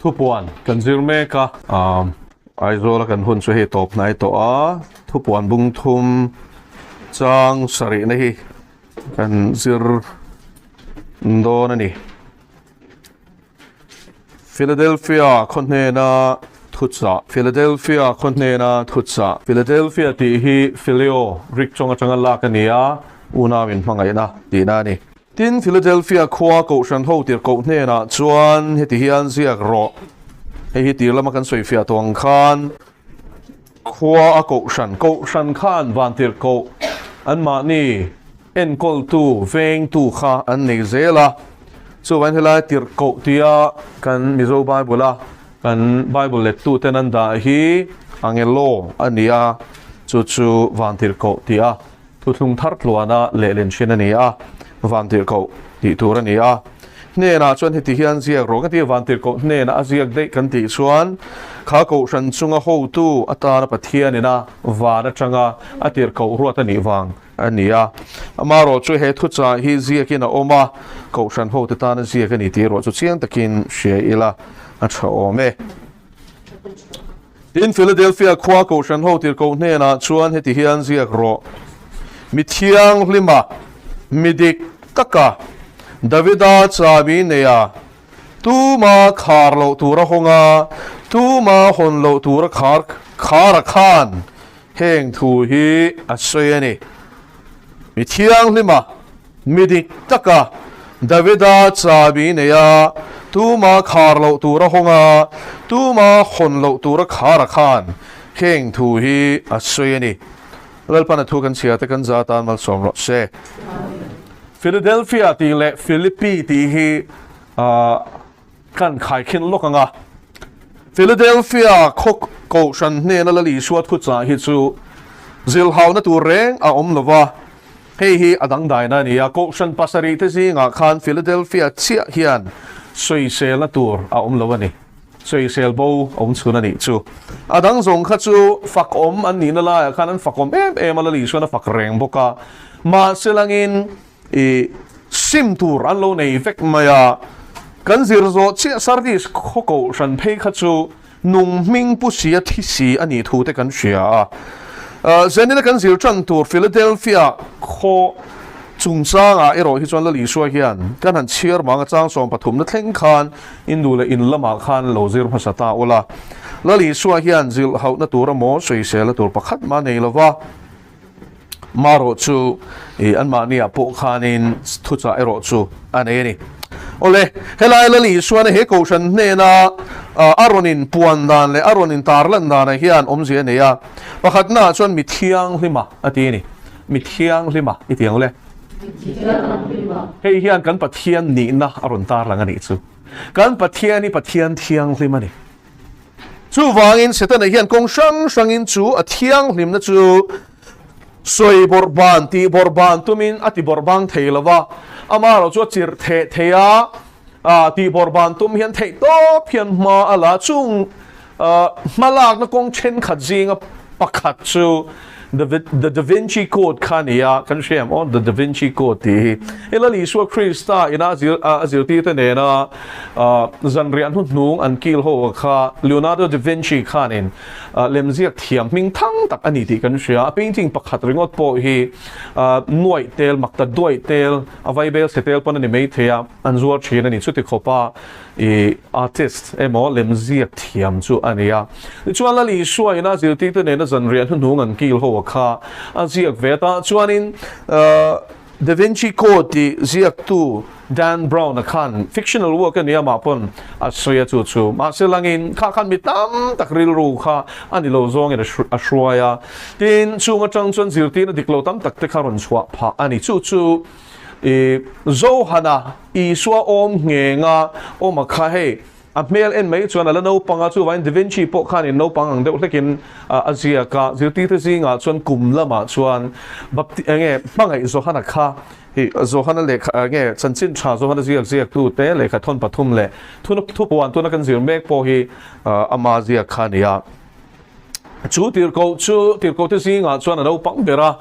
thu puan kan zir me ka ai zo la kan hun chu hi top nai to a thu puan bung thum chang sari na hi kan zir do na ni Philadelphia khonne na thutsa Philadelphia khonne na thutsa Philadelphia ti hi phileo rik chonga changa la kania una min mangai na ti na ni tin Philadelphia khwa ko shan ho tir ko hne na chuan heti hian ziak ro hi tir lama kan soi fia tong khan khwa a ko shan khan van tir ko an ma ni en kol tu veng tu kha an nei zela so van hela tir ko tia kan Mizo Bible kan Bible let tu tenan da hi angelo ania chu van tir ko tia tu thung thar tluana le len shin ania van tir ko ti tur ania ne na chuan heti hian ziak ro ka ti van tir ko ne na aziak dei kan ti chuan kha ko shan chunga ho tu atana pathian ina vana changa atir ko ruat ani wang ania amaro chu he thucha hi ziakin a oma ko shan ho te ta na ziak ani ti ro chu chiang takin she ila a tha ome in Philadelphia khwa ko shan ho tir ko ne na chuan heti hian ziak ro mi thiang lima midik taka Davida chabi neya tu ma kharlo tura honga tu ma honlo tura khara khan heng thu hi asayani mi thiang lima midik taka Davida chabi neya tu ma kharlo tura honga tu ma honlo tura khara khan heng thu hi asayani lalpana thu kan sia te kan za tan mal som ro se Philadelphia ti le Philippi ti hi kan khai khin lokanga Philadelphia khok ko shan ne na la li suat khu cha hi chu zil haw na tu reng a om lova hei hi adang dai na ni ya ko shan pasari te si nga khan Philadelphia chia hian soi sel na tur a om lova ni soi sel bo om chuna ni chu adang zong kha chu fak om an ni na la khan an fak om em ala li suana fak reng boka ma selangin sim tur an lo nei vek maya kan zir zo chia sardis khoko shan phei kha chu nung ming pu sia thi si ani thu te kan sia zenina kan zir chan tur Philadelphia kho chung changa ero hi chuan la li suwa hian kan han chiar manga chang som pathum na thleng khan indu le in lama khan lo zir phasata ola la li suwa hian zil hau na tur mo soi se la tur pakhat ma nei lova maro chu an mania po khanin thucha ero chu aneni ole helai la li suan he ko shan ne na aronin puan dan le aronin tarlan dan hian omzi ne ya pakhat na chuan mi thiang hlima atini mi thiang hlima itiang le hei hian kan pathian ni na aron tar lang ani chu kan pathian thiang hlima ni chu wangin setana hian kong sang in chu a thiang hlim na chu soi borban ti borban tumin ati borbang theilawa amaro chu chir theya ti borban tum hian thei to phian ma ala chung malak na kong chen khat jinga pakhat chu the Vinci Code khania kan shem on the Da Vinci Code ti elali su Krista ina azil ti te ne na zanrian hu nung an kil ho kha Leonardo da Vinci khanin lemziak thiam ming thang tak ani ti kan sia painting pakhat ringot po hi noi tel makta doi tel available setel pon ani mei thea anzuar chin ani chuti khopa artist emo lemziak thiam chu ania chuan la li suai ina azil ti te ne na zanrian hu nung an kil ho kha aziak veta chuanin Da Vinci Code ti ziak tu Dan Brown a khan fictional work ania ma pon asoya chu ma selangin khan mi tam takril ru kha ani lo zong in a shruaya tin chunga chang chon zirti na diklo tam tak te kharon chwa pha ani chu zo hana I swa om nge nga o ma kha he a mel en mai chuan ala no panga chu wain Da Vinci po khan in no pangang deuh lekin azia ka zirti te zinga chuan kum lama chuan bapti nge pangai zo hana kha hi zo hana le nge chanchin tha zo hana ziak tu te le kha thon pathum le thu puan tu na kan zir mek po hi ama zia khania chu tir ko te zinga chuan no pang bera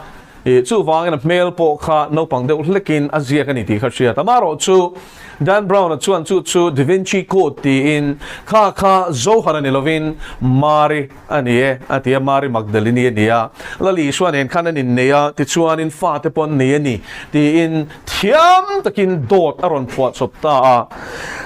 chu wangin mail po kha no pang deuh hlekin azia kan ti kha sia tamaro chu Dan Brown chuan chu Da Vinci Code ti in kha Zohan ni lovin Mari anie atia Mari Magdalene nia lali suan en khanin neya ti chuan in fa te pon ne ni ti in thiam takin dot aron phuat sopta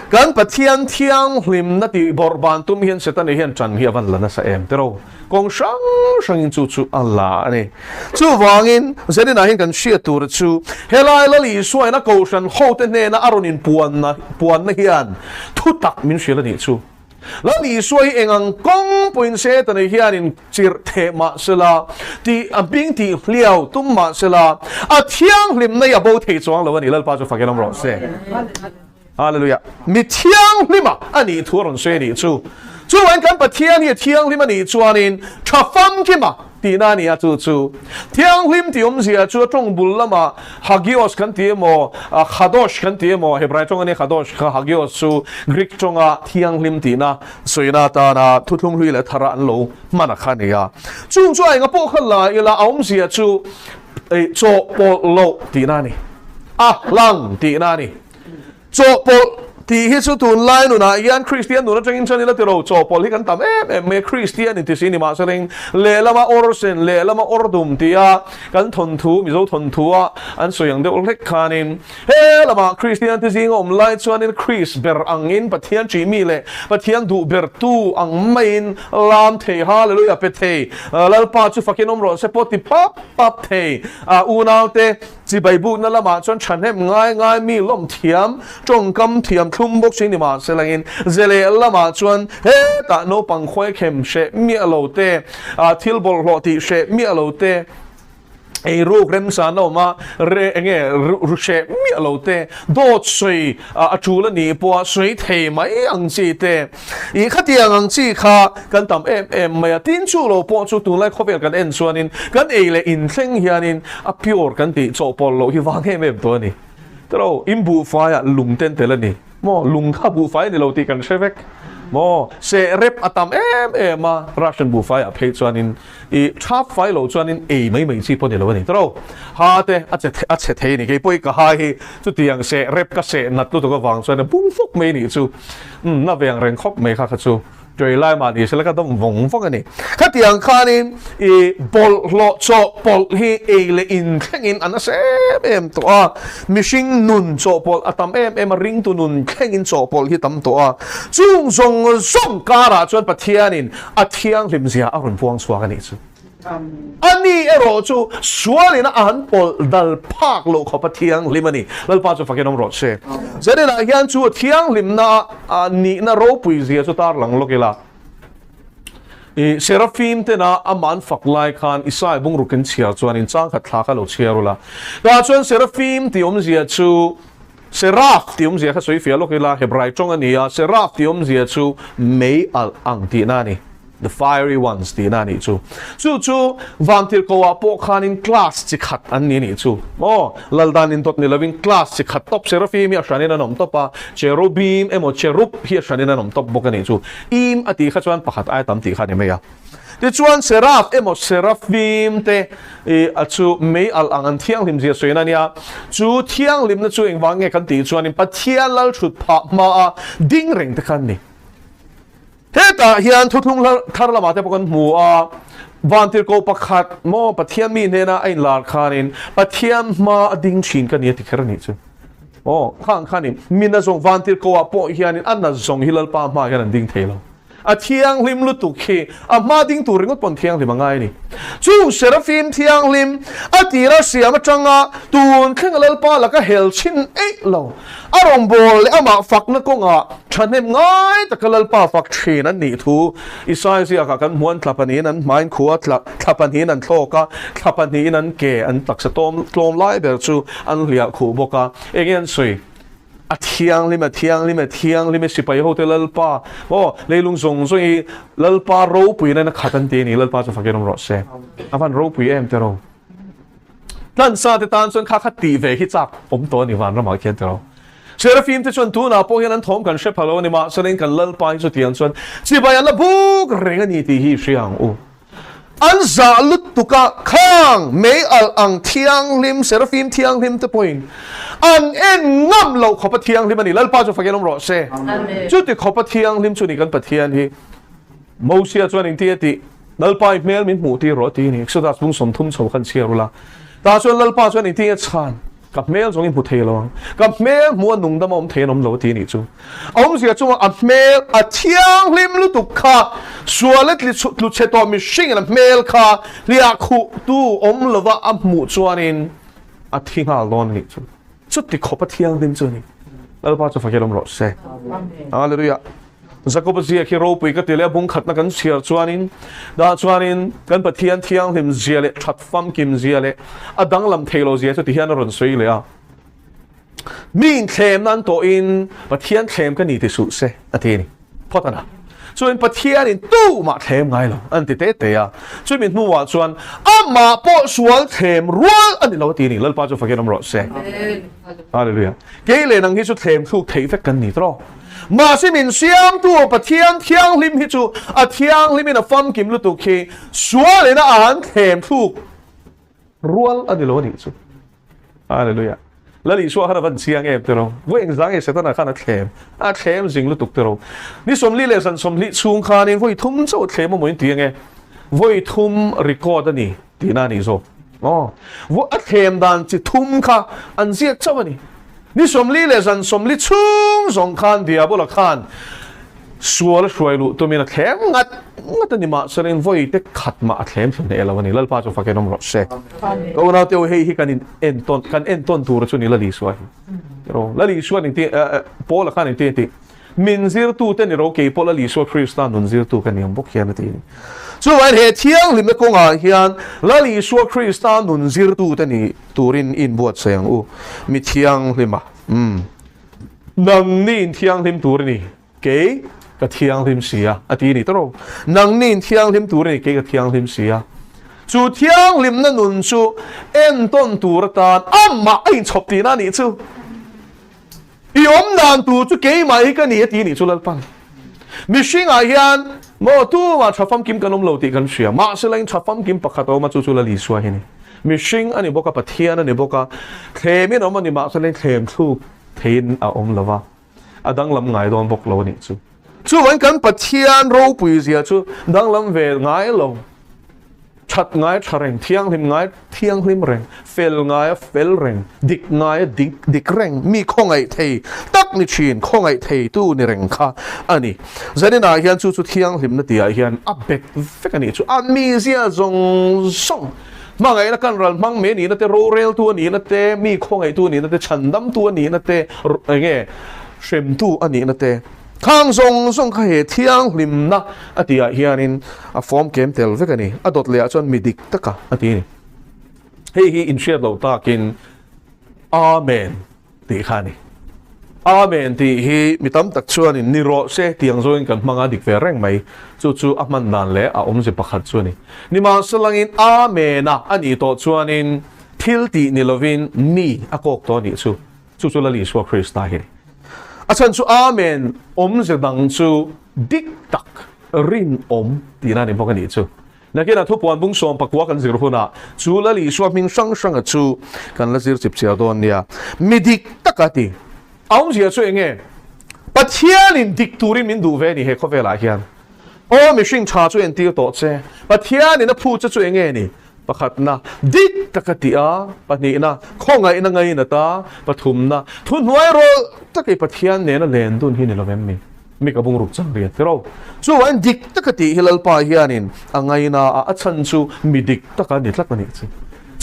kan pathian thiang hlim na ti borban tum hian setan hian chan hi avan lana sa em tero kong sang in chu Allah ani chu wangin zeni na hin kan shia tur chu helai lali suai na ko shan hote ne na aron in puan na hian thutak min shila ni chu lali suai engang kong puin se tan hian in chir the ma sela ti abing ti hliau tum ma sela a thiang hlim na ya bo thei chuang lo ani lal pa chu fakelam ro se hallelujah mi thiang hlima ani thuron se ni chu chu wan kan pathian hi thiang hlima ni chuanin thafam kima tina ni a chu thiang hlim ti zia chu tong bul lama hagios kan ti mo khadosh kan ti mo hebrai chong ani khadosh kha hagios chu greek chonga thiang hlim tina soina ta na thuthum hlui le thara an lo mana khania chung chu ai nga po khala ila zia chu cho po lo tina ni lang tina ni cho po ti hi chu tun lai nu na yan Christian nu na changin chani la tiro cho pol hi kan tam me Christian ti sini ma saling le lama orsen le lama ordum tia kan thon thu Mizo thon thu an soyang de olek khanin he lama Christian ti sing om lai chuan in Chris ber angin pathian chi mi le pathian du ber tu ang main lam the hallelujah pe the lal pa chu fakinom ro se poti pap the unaute chi Bible na lama chuan thanem ngai mi lom thiam tong kam thiam thum bok sing ni ma selangin zele lama chuan he ta no pang khoi khem she mi alo te thil bol lo ti she mi alo te ei ru rem sa no ma re nge ru she mi alo te do sui a chula ni po sui the mai ang chi te I khatiang ang chi kha kan tam mai tin chu lo po chu tu lai khovel kan en chuanin kan ei le in thleng hianin a pure kan ti cho pol lo hi wang he mem to ni tro imbu fa ya lung ten telani mo lung kha bu fa ni lo ti kan shevek mo se rep atam ma Russian bu fa ya phe chuanin I top fa lo chuanin mai chi po ni lo ni tro ha te a che the ni ke poi ka ha hi chu tiang se rep ka se nat tu to ka wang chuan bung fok mai ni chu na veng reng khop mai kha chu trời lai mà đi sẽ là cái tấm vòng phong này các tiếng khan in bol lo cho bol hi le in khen in anh sẽ em to machine nun cho bol atam em ring tu nun khen in cho bol hi tam to chung zong kara chuan pathian in athiang lim zia a run puang swa kan chu ani ero chu sualina an pol dal pak lo kho pathiang limani lal pa chu fakenom ro che zene la hian chu thiang lim na ni na ro pui zia chu tar lang lo kela seraphim te na aman fak lai khan isai bung rukin chia chuan in chang khat thla ka lo chia rula ta chuan seraphim ti zia chu seraph ti zia kha soi fia lo kela hebrai chong ania seraph ti zia chu mei al ang ti na ni the fiery ones ti na ni chu vantil ko apo khanin class chi khat an ni chu laldan in tot ni loving class chi khat top seraphim ya shanin anom topa cherubim cherub hi shanin anom top bokani chu im ati kha chuan pakhat ai tam ti khani me ya ti chuan seraph seraphim te chu mei al angan thiang lim zia soina nia chu thiang lim na chu engwang nge kan ti chuan in pathian lal thut pha ma ding reng te khan ni Heta hian thuthung thar lama te pokon mu vantir ko pakhat mo pathian mi ne na ain lar khanin pathian ma ding chin kan ye tikher ni chu khanin mina zong vantir ko po hian an na zong hilal pa ma kan ding thelo a thiang lim lu tu khi a ma ding tu ringot pon thiang lim ngai ni chu seraphim thiang lim a tira siam atanga tun khengalal pa la ka hel chin lo arong bol ama fak na ko nga thanem ngai takalal pa fak thin an ni thu isai sia ka kan muan thlapanin an main khuwa thlapanin an thloka thlapanin an ke an taksa tlom lai ber chu an hlia khu boka engin sui thiang lim sipai hotel lalpa leilung zong zoi lalpa ro pui na khatan te ni lalpa cha fakenom ro se avan ro pui em te ro tan sa te tan chon kha khati ve hi chak om to ni wan rama khen te ro seraphim te chon tu na po hian an thom kan she phalo ni ma sanin kan lalpa chu tiang chon sipai an la buk reng ani ti hi hriang an za lut tuka khang me al ang thiang lim seraphim thiang lim te point an en ngam lo kho pathiang lim ani lalpa chu fakelom ro se chu ti kho pathiang lim chu ni kan pathian hi mosia chuan in ti ti lalpa mel min mu ti ro ti ni exodus bung som thum chho khan chiarula ta chuan lalpa chuan in ti chanกับเมลจงอินพุทเทลวังกับเมลมัวนุ่งดำอมเทนอมโลทีนี่จูอมเสียจงว่าเมลอัดเทียงลิมลุตุกขาส่วนเล็กลุเชตอมิชิงอันเมลขาเรียกคู่ตูอมลวะอัมมุจวนินอัดทิ้งอาลอนนี่จูจุดที่ขบเทียงลิมจูนี่แล้วป้าจะฟังเรื่องรถเซ่ฮาเลลูยาสักวันเสียขี้รูปีก็ตีเลี้ยบุ้งขัดนักกันเสียจวนนินดาจวนนินกันปะเทียนเทียงลิมเสียเลยชัดฟัมกิมเสียเลยอดังลำเทโลเสียสุดที่เฮียนรอนสวยเลยอ่ะมีนเทมนั้นตัวอินปะเทียนเทมก็หนีที่สุดเซ่อาทีนี้พอตนะส่วนปะเทียนนี่ตู้มาเทมไงล่ะอันที่เตะเตะอ่ะส่วนมีนัวส่วนอามาปอสวนเทมรัวอันนี้เราทีนี้แล้วป้าจะฟังเรื่องรถเซ่ฮาเลลูยาเกลี่ยนังที่สุดเทมถูกเทฟกันนี่ตรอมาสิมินเสียมตัวปะเทียนเทียงลิมฮิจูอะเทียงลิมินฟัมกิมลุตุเคสัวเลยนะอาหารเทมทุกรัวอันนี้โลนี่จูฮาเลลูยาแล้วลิสัวขนาดวันเสียงเอฟเตอร์เวงสังเอเสตันขนาดเทมอะเทมจิงลุตุเตอร์นี่สมลีเลสันสมลีชุงคานินวุ้ยทุ่มโจเทมมันตีไงวุ้ยทุ่มรีคอร์ดนี่ตีน่านี่โซอ๋อวุ้ยเทมดันจิทุ่มค่ะอันเสียเจ้านี่นี่สมลีเลสันสมลีชุ่งสงคันเดียบุลคันสัวและช่วยลูตัวมีนักแข่งงัดตันนี่มาแสดงว่าอีเด็กขัดมาแข่งถึงในเอลวันนี้แล้วป้าจะฟังแกน้องรถเซ่ก็วันนั้นเที่ยวเฮ้ยกันเอ็นต้นตัวรถชนี่ละลีสัวละลีสัวนี่ที่โป้ละคันนี่ที่มินซิร์ตูเต้นนี่เราเกี่ยวโป้ละลีสัวคริสตันนุนซิร์ตูกันนี่ผมบอกแค่นั้นที่ส่วนเหตุเที่ยงลิมกงอาเฮียนละลีสัวคริสตันนุนซิร์ตูเต้นนี่ตูรินอินบวชเสียงมีเที่ยงลิมนังนี่เที่ยงลิมตูรินนี่เก๋กับเที่ยงลิมเสียอาทิตย์นี้ตรงนังนี่เที่ยงลิมตูรินนี่เก๋กับเที่ยงลิมเสียจูเที่ยงลิมนั่นนุนจูเอ็นต้นตูรตานมาไอ้ชอบตีนั่นนี่จูยอมนานตูจูเก๋มาอีกนี่อาทิตย์นี้จูลัลปังมิชิงอาเฮียนมอตูมาชอบฟังกิมกันนมโลติกันเสียมาเสลังชอบฟังกิมปักขัดเอามาจูละลีสวยนี่มิชิงอันนี้บอกกับปะเทียนอันนี้บอกกับเทมินอมันนี่มาเสลังเทมทุกเทนอาอมละวะดังลำไงโดนบอกเรานี่จูวันกันปะเทียนรูปุยเสียจูดังลำเวไงเราชัดไงชัดแรงเที่ยงลิมไงเที่ยงลิมแรงเฟลไงเฟลแรงดิกไงดิกแรงมีข้องไอเทตักนิชินข้องไอเทตู้ในแรงค่ะอันนี้จะได้นายเฮียนจูเที่ยงลิมนั่นตีเฮียนอับเบ็ดเฟกันนี่จูอันมีเสียจงส่งมาไงนะกันรันมังเมนี่นั่นแต่โรเรลตัวนี้นั่นแต่มีข้องไอตัวนี้นั่นแต่ฉันดำตัวนี้นั่นแต่ไงเชมตู้อันนี้นั่นแต่ข้างส่งข้าเหตุเที่ยงลิมนะอดีตเฮียนินฟอร์มเกมเทลเวกันนี่ดดเลี้ยจนมีดิกตะกะอดีนี่เฮ้ยอินเชียร์เราตากินอาเมนตีขานี่อาเมนตีฮีมีตั้มตักชวนนิโรเซตียงโซนกันมังอาดิกเวรแรงไหมจู่อักมันนานเละอมจะปักขัดชวนนี่มาสลังอินอาเมนะอันนี้ตัวชวนินทิลตีนิโลวินนี่อากอกตัวนี้จู่ละลีสวาคริสตาเฮอาจารย์ชูอาเมนจะดังชูดิกตักรินตีนั่นเองพวกนี้ชูนักเรียนทุกวันบุ้งส่งปักวัวกันสิรุนะชูละลีสวามิงช่างชูกันละสิรจิบเสียตัวเนี่ยมีดิกตักตีจะช่วยไงปัจเจียนินดิกตูรินมินดูเวนี่เฮคเวลาเฮียนไม่ชิงชาช่วยตีตัวเจ้ปัจเจียนินพูดจะช่วยไงนี่ประคัดนะดิกตะกติอาปนี้นะข้องไงนะไงนะตาปฐุมนะทุนไว้รอตะกี้ปะเทียนเนี่ยนะเลนตุนที่นี่เราไม่กระบุงรุกจังเรียนที่เราส่วนดิกตะกติฮิลลปาเฮียนินไงนะอาชันชูมีดิกตะกันนี่ลักมันนี่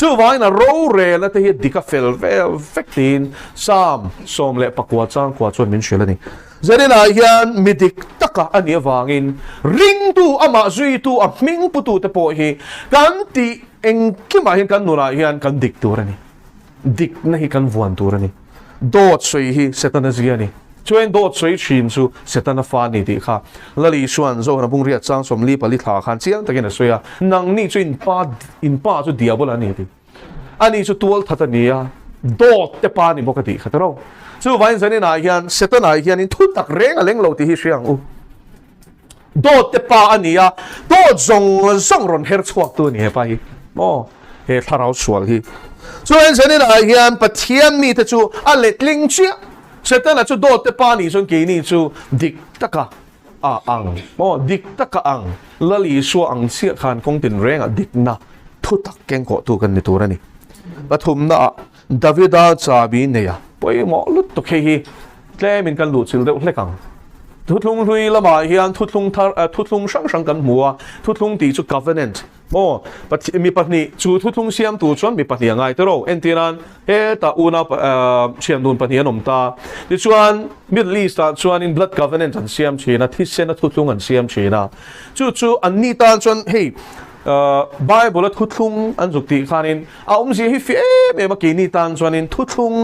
ส่วนนะโรเรลแต่เฮดิกาเฟลเฟกตินสมเละปักวัวจังกว่าชวนมินเชลนี่จะได้นายยันมิดิกตะกะอันนี้วางินริงตูอามาจุยตูอามิงปุตุเตโปฮีกันตีเองคิดมาเห็นกันนูนายยันกันดิกตัวนี่ดิกนี่กันวันตัวนี่โดดสวยฮีเซตันเซียนี่ช่วยโดดสวยชิมซูเซตันฟานี่ดีค่ะแล้วลีชวนโซนบุงเรียจังสมลีปลิทาขันเสียงตะกี้น่ะสวยอ่ะนังนี่ช่วยอินป้าจุดเดียบุลานี่ดีอันนี้จุดตัวทัตนี่อ่ะโดดเตปานี่ปกติค่ะแต่เราจู่วันนี้นายยันเซตันนายยันนี่ทุตักเร่งเล่งเราที่เชียงโดดเตปาอันนี้อ่ะโดดส่งรอนเฮร์ชวักตัวนี้ไป mo he tharau sual hi so en sen na hian pathian mi te chu a letling chia setan la chu do te pa ni chon ke ni chu dik taka a ang mo dik taka ang lali su ang chia khan kong tin reng a dik na thutak keng ko tu kan ni tur ani pathum na Davida chabi ne ya poi mo lut to khe hi tle min kan lu chil de hlekang thutlung hlui lama hian thutlung sang kan mua thutlung ti chu covenant mo mi patni chu thutlung siam tu chuan mi patni angai te ro entiran he ta una siam dun patni anom ta ti chuan Middle East ta chuan in blood covenant an siam china thisen thutlung an siam china chu anni ta chuan hei Bible thutlung an zukti khanin a si hi fi me ma kini tan chuanin thutlung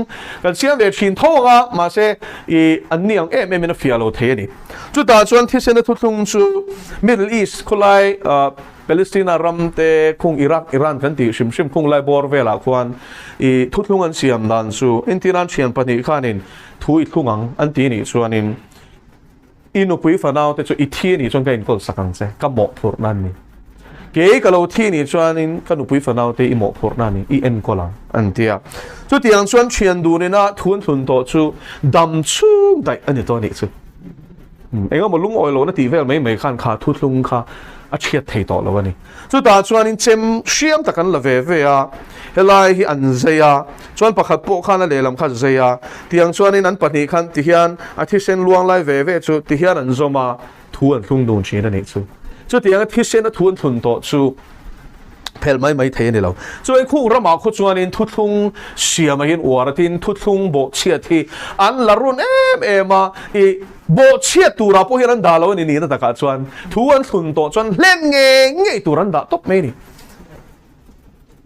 kan siam ve thin thonga ma se I anni ang me na fialo the ni chu ta chuan thisen thutlung chu Middle East khulai Palestine ram te khung Iraq Iran kan ti shim khung lai bor vela khuan I thutlung an siam dan chu intiran chian pani khanin thui thungang an ti ni chuanin inu pui fanau te chu I thi ni chuan ka in kol sakang che ka mo phur nan ni ke ka lo thi ni chuanin ka nu pui fanau te I mo phur nan ni I en kolang an tia chu tiang chuan chian du ni na thun to chu dam chu dai ani to ni chu enga mo lung oilo na ti vel mai khan kha thutlung kha a chiat thei to lo ani chu ta chuanin chem siam takan la ve a helai hi an zeya chuan pakhat po khan a lelam kha zeya tiang chuanin an pahnih khan ti hian a thi sen luang lai ve chu ti hian an zoma thu an hlung dun chin ani chu chu tiang a thi sen a thu an thun to chu phel mai thei ni lo chu ai khu rama khu chuanin thutlung siam a hin waratin thutlung bo chiat hi an larun ema I bo chiat tura po hian da lo ni na taka chuan thu an thun to chuan hlem nge turan da top mai ni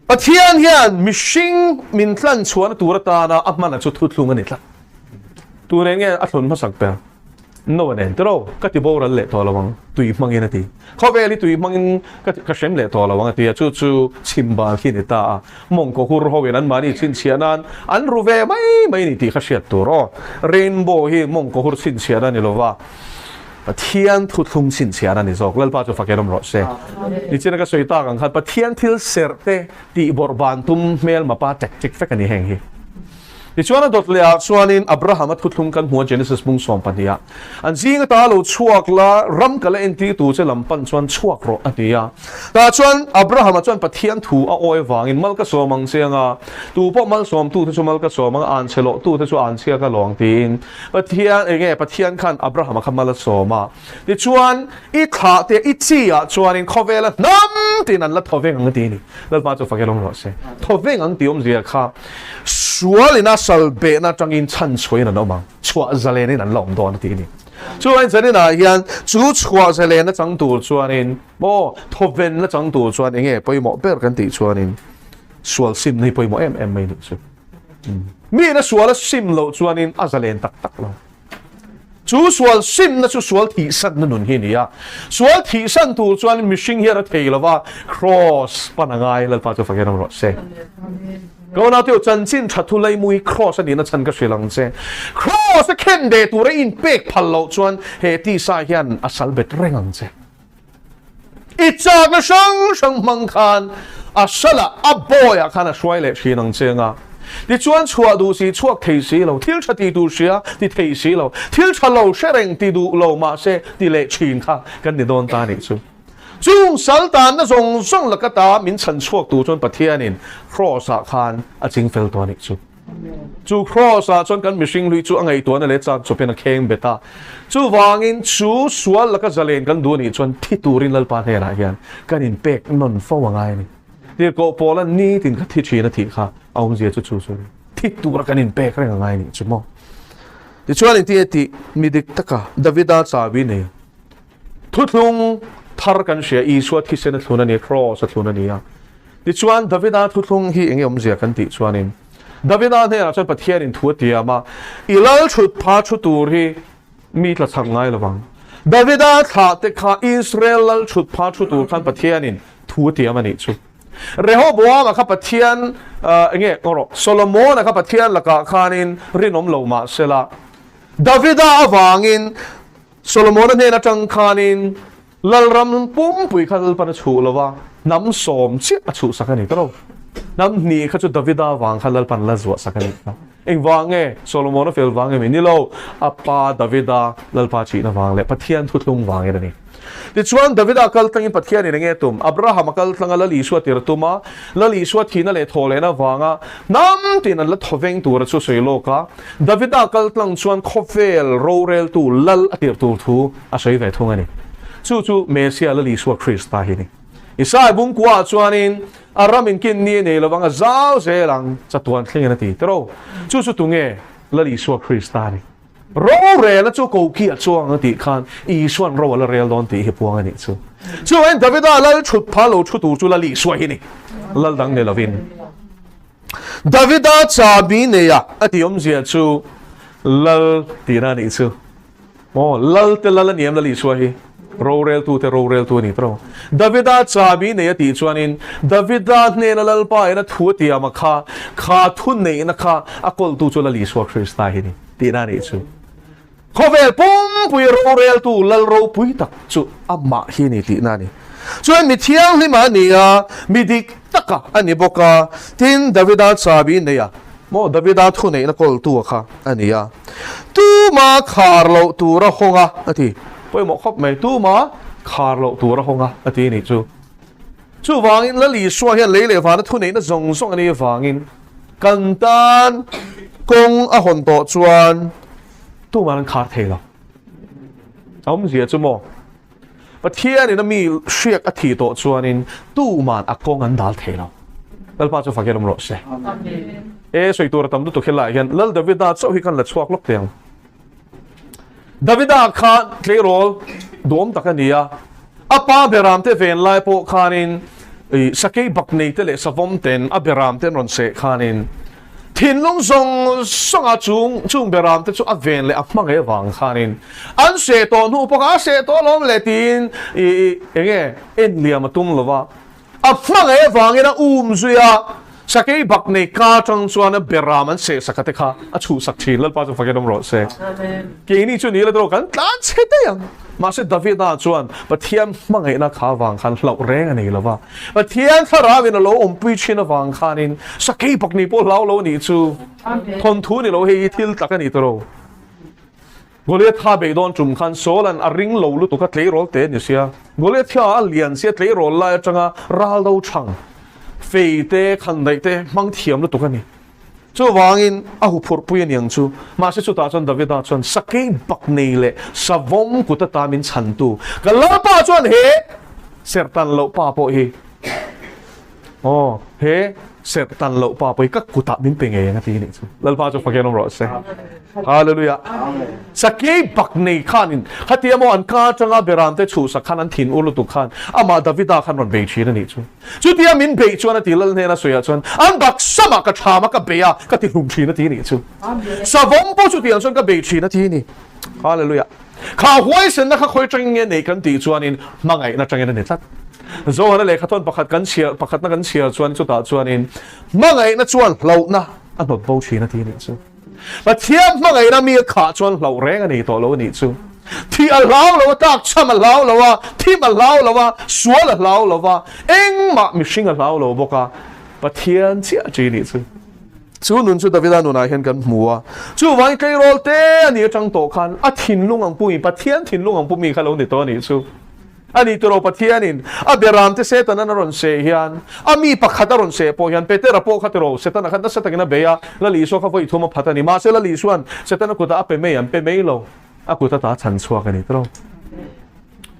Pathian hian mishing min tlan chuan turata na apmana chu thutlung ani tla turen nge a thun masak pe no nen tro kati bo ran le to lawang tui mangin ati khoweli tui mangin ka shem le to lawang ati chu chimba khin ta mong ko hur howen an mani chin chianan an ruve mai ni ti kha shiat tu ro rainbow hi mong ko hur chin chianan ni lova Pathian thutlung chin chianan ni zok lal pa chu fakerom ro se ni china ka soita kang khat Pathian thil serte ti borban tum mel mapa tek fek ani heng hi Di chuan dot le chuanin Abraham thutlung kan hua Genesis mung som pania an zinga ta lo chuak la ram kala enti tu che lampan chuan chuak ro atia ta chuan Abraham chuan Pathian thu a oi wangin mal ka somang senga tu po mal som tu chu mal ka somang an chelo tu chu an chia ka long tin Pathian khan Abraham kha mal soma di chuan I kha te I chia chuanin khovela nam tin an la thoveng ang ti ni lal pa chu fakelong ro se thoveng ang ti zia kha sualina salbe na tangin chan choi na nomang chua zaleni nan lom don ti ni chuan zani na hian chu chua zalen na chang tur chuanin bo thoven na chang tur chuan enge poimo ber kan ti chuanin sual sim nei poimo em mai ni chu mi na sual sim lo chuanin azalen tak lo chu sual sim na chu sual thi san na nun hi ni ya sual thi san tu chuan mishing here a theilawa cross panangai lal pa chu fakenam ro se Go na teo chan chin thathu lai mui cross ani na chan ka shrilang che cross a ken de tu re in pek phalo chuan he ti sa hian asal bet rengang che icha na sang mang khan asala aboya khana shwaile shinang che nga di chuan chua du si chuak thei si lo thil chati du sia ti thei si lo thil chalo shereng ti du lo ma se ti le chin kha kan ni don ta ni chu chung saltan na zong song lakata min chan chuak tu chon Pathianin cross a khan a ching fel to ni chu cross a chon kan mishing lui chu angai to na le cha chu pen a kheng beta chu wangin chu sual laka zalen kan du ni chon thi turin lal pa hera hian kan in pek non fo wangai ni ti ko polan ni tin ka thi chi na thi kha aum zia chu thi tur kan in pek reng ngai ni chu mo ti chuan in ti midik taka Davida chabi ne thutlung thar kan sia iswa thi sen thluna ni cross thluna ni ya ti chuan Davida thutlung hi enge zia kan ti chuanin Davida ne ra chan Pathian in thu tia ma ilal chut pha chu tur hi mi tla chang ngai lawang Davida tha te kha Israel lal chut pha chu tur khan Pathian in thu tia ma ni chu Rehoboam kha Pathian enge oro Solomon kha Pathian laka khanin rinom lo ma sela Davida awangin Solomon ne na tang khanin lalram pum pui khal pan chu lawa nắm xóm chiếc chủ sắc này đâu nắm nỉ khát chú Davida vàng khát lal pan lal zuat sắc này anh vàng nghe Solomon nó phèo vàng nghe mình lâu apa Davida lal pa chỉ nó vàng lệ Pathian Thutak vàng nghe này thì chuan Davida kal tangin Pathian này nghe tùm Abraham kal tang lal Isua tir tuma lal Isua thina lệ thô lệ na vanga nam tin lal thoveng tu ra chu soi loka Davida kal tang chuan khovel rorel tu lal atir tu thu a soi ve thung ani chu Messiah lal Isua Christa hi ni isai bung kwa chuanin aramin kin ni nei lawanga zau ze lang chatuan thling na ti tro chu tunge lal Isua Christa ni ro re na chu ko ki a chuang ti khan I suan ro la rel don ti hi puang ani chu en Davida lal chut phalo chu tu chu lal Isua hi ni lal dang ne lovin Davida chabi ne ya ati zia chu lal ti na ni chu mo lal te lal niam lal Isua hi rorel tu ni tro Davida chabi ne ti chuanin Davida ne na lal pa ina thu ti ama kha thun ne na kha akol tu chu lal Isua Christa hi ni ti na ni chu khovel pum pui rorel tu lal ro pui tak chu amma hi ni ti na ni chuan mi thiang ni ma ni a mi dik taka ani boka tin Davida chabi ne ya mo Davida thu ne na kol tu kha ani ya tu ma khar lo tu ra honga ati poi mo khop mai tu ma khar lo tu ra honga ati ni chu wangin la li swa hian le va na thu nei na zong song ani wangin kan tan kong a hon to chuan tu ma khar thei lo zia chu mo Pathian ni na mi hriak a thi to chuanin tu man a kong an dal thei lo lal pa chu fakelom ro se soi tur tam tu khela hian lal Davida chau hi kan la chuak lok teng Davida khan tlerol dom takania apa beram te ven lai po khanin sakei baknei te le savom ten a beram ten ron se khanin thin lung zong songa chung beram te chu a ven le a hmang e wang khanin an se to nu poka se to lom le tin enge en liam tum lova a hmang e wang ina zuya sakei baknei ka chang chuan a beram an se sakate kha a chu sak thi lal pa chu fakedom ro se ke ni chu ni la dro kan tlan che te yang ma se Davida chuan Pathian mangai na kha wang khan hlau reng ani lova Pathian thara win lo pui chin wang khanin sakei baknei po lo ni chu thon thu ni lo he thil tak ani tro gole tha be don chum khan solan a ring lo lu tu ka tlei rol te ni sia gole thia a lian sia tlei rol la changa ral do chang phê te khăn đầy te mang thiam lu tu kan ni chu wangin a hu phur pui niang chu ma se chu ta chon Davida chon sakei bak nei le savom ku ta ta min chan tu ka la pa chon he sertan lo pa po hi he sertan lo pa po ka ku ta min pe nge nga ti ni chu lal pa chu fakenom ro se hallelujah sakei bak nei khanin khatia mo an ka changa beram te chu sa khan an thin ulu tu khan ama Davida khan ron be chi na ni chu tia min be chuan a tilal ne na soya chuan an bak sama ka thama ka beya ka ti hum thi na ti ni chu savom po chu tian chuan ka be chi na ti ni hallelujah kha huai sen na kha khoi chang nge nei kan ti chuan in mangai na chang ne tat zo hana le khaton pakhat kan chia pakhat na kan chia chuan chu ta chuan in mangai na chuan lo na an bo chi na ti ni chu Pathian mangai na mi kha chuan lo reng ani to lo ni chu thi a lao lo tak cham a lao lo wa thi ma lao lo wa sual a lao lo wa eng ma mi sing a lao lo boka Pathian chia chi ni chu nun chu Davida nun a hian kan hmuwa chu wai kai rol te ani chang to khan a thin lung ang pui Pathian thin lung ang pu mi khalo ni to ni chu ani turo Pathianin a beram te setan an ron se hian a mi pakhat ron se po hian Peter a po khatero setan khat na setagina beya la li so kha voi thuma phatani ma se la li suan setan ku ta pe me an pe me lo a ku ta chan chua ka ni tro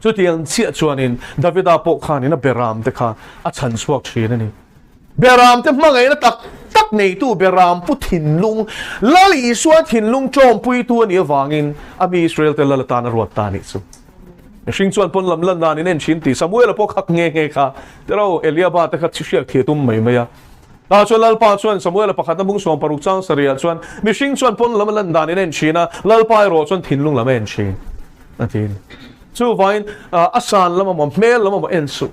chu tiang chia chuanin Davida po khan in a beram te kha a chan chuak thina ni beram te mangai na tak nei tu beram pu thin lung la li suan thin lung chom pui tu ni wangin a mi Israel te la ta na ruat ta ni chu Sing chuan pon lam lan na ni nen chin ti Samuel po khak nge kha tero Eliaba ta khat chhiak the tum mai maya ta chuan lal pa chuan Samuel pakhat na bung som paruk chang saria chuan mi sing chuan pon lam lan dan ni nen china lal pa ro chuan thin lung lam en chin atin chu vain asan lam ma mel lam ma en su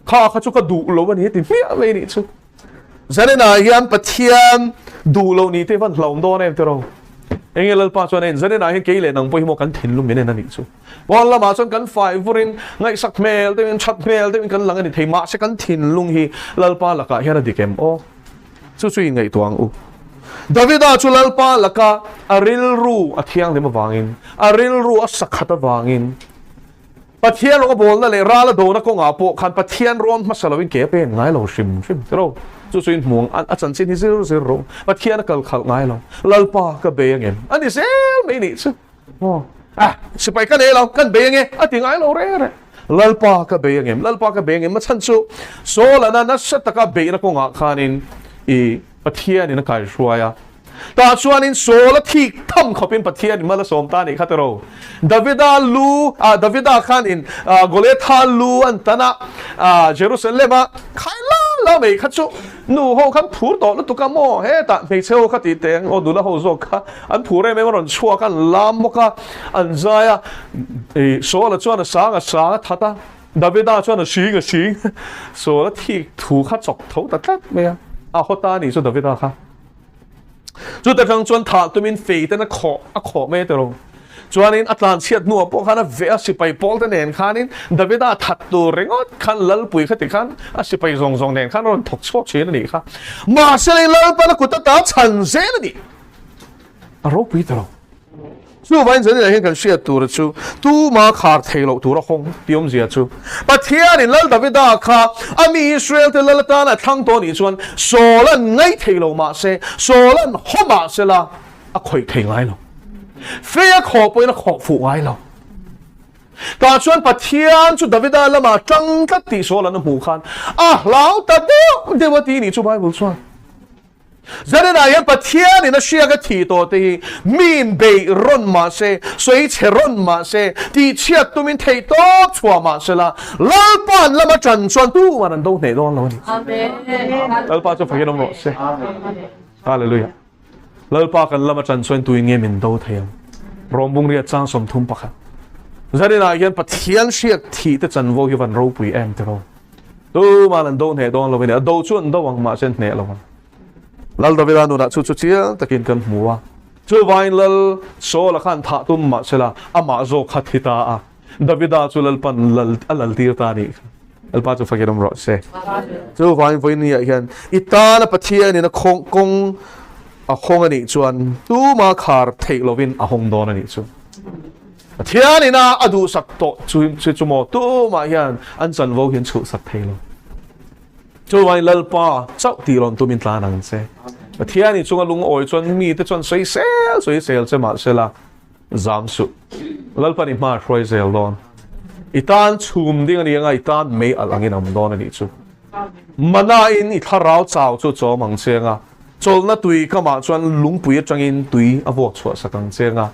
kha chu ka du lo ni ti mi a ni chu zane na hian Pathian du lo ni te van hlom don em tero engel lalpa chuan en zane na hi keile nang poi mo kan thin lu menen ani chu bol lama chuan kan fai vurin ngai sak mel te chat mel te kan lang ani theima se kan thin lung hi lalpa laka hian dikem o chu chui ngai tuang u Davida chu lalpa laka aril ru athiang lema wangin aril ru asakhata wangin Pathian lo bol na le ra la do na ko nga po khan Pathian ron ma salawin ke pen ngai lo shim tro chu chuin muang a chan chin hi zero Pathian kal khal ngai lo lalpa ka be ngem ani sel me ni chu sipai ka le lo kan be nge ati ngai lo re lalpa ka be ngem ma chan chu so la na sat ka be na ko nga khanin I Pathian ni na kai shuaya ta chuanin sola thik tham khopin Pathian ni mala som ta ni khatero Davida khan in Goletha lu antana Jerusalem khaila la me khachu nu ho khan phur to lu tuka mo he ta me cheu khati teng o dula ho zo kha an phure me ron chua kan lam mo ka an zaya sola chuan sanga thata Davida chuan sing sola thik thu kha chok tho ta tat me hota ni so Davida kha chu ta thang chuan tha tumin fei te na kho me te ro chuanin atlan chiat nu po khana ve a sipai pol te nen khanin Davida that tu rengot khan lal pui khati khan a sipai zong nen khan ron thok chok chen ni kha ma selai lal pa na kuta ta chan ze ni a ro pui te ro chu vain zani la hin kan shia tu ra chu tu ma khar thelo tu ra khong piom zia chu Pathian in lal Davida kha ami Israel te lal ta na thang to ni chuan solan ngai thelo ma se solan homa se la a khoi thei ngai lo fe a kho poi na kho fu ngai lo ta chuan Pathian chu Davida lama tang ta ti solan mu khan lao ta de wa ti ni chu Bible chuan Zane na yan Pathian in a shia ka ti to te min be ron ma se soi che ron ma se ti chiat tu min thei to chua ma se la lalpan lama chan chuan tu manan do nei don lo ni amen lalpa chu phai nom ro se hallelujah lalpa kan lama chan chuan tu nge min do thei rom bung ria chang som thum pakha Zane na yan Pathian shia ti te chan vo hi van ro pui em te ro tu manan do nei don lo ni do chuan do wang ma sen ne lo lal Davida nu na chu chia takin kan muwa chu vain lal so la khan tha tum ma sela ama zo khathita a Davida chu lal pan lal tir ta ni alpa chu fakiram ro se chu vain voin ni hian itana Pathian in a kong a khong ani chuan tu ma khar thei lovin a hong don ani chu Pathian ina adu sak to chu mo tu ma hian an chan vo hian chu sak thei lo chu vai lalpa chau ti lon tu min tla nang se Pathian ni chunga lung oi chuan mi te chuan soi sel che ma sela zam su lalpa ni ma roi zel don itan chum ding ani nga itan me alangin am don ani chu mana in I tharau chau chu cho mang chenga cholna tui kama chuan lungpui atangin tui avo chua sakang chenga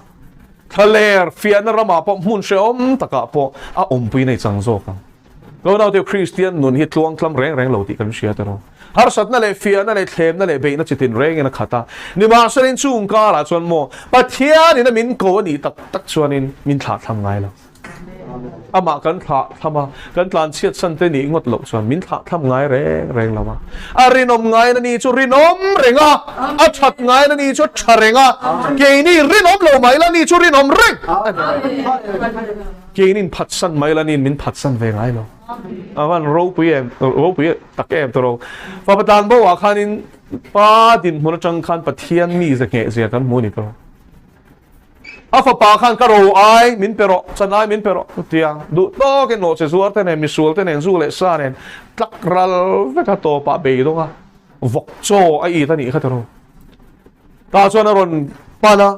thaler fian rama po mun she om taka po a ompui nei changzo ka lo na te Christian nun hi tluang tlam reng lo ti kan sia te ro har sat na le fian na le thlem na le be na chitin reng ina khata ni ma sarin chung ka la chuan mo Pathian in min ko ni tak chuanin min thla tham ngai lo ama kan thla thama kan tlan chiat san te ni ngot lo chuan min thla tham ngai reng lo ma a rinom ngai na ni chu rinom renga a that ngai na ni chu tharenga ke ni rinom lo mai la ni chu rinom reng ke nin phatsan mai la ni min phatsan ve ngai lo awan ro pui tak em to ro pa patan bo wa khanin pa din mun chang khan Pathian mi za nge zia kan mu ni to afa pa khan ka ro ai min pero chanai min pero tiang du to ke no che zuar te ne mi sul te ne zu le sa ne tlak ral ka to pa be do nga vok cho ai ta ni kha to ro ta chuan ron pa na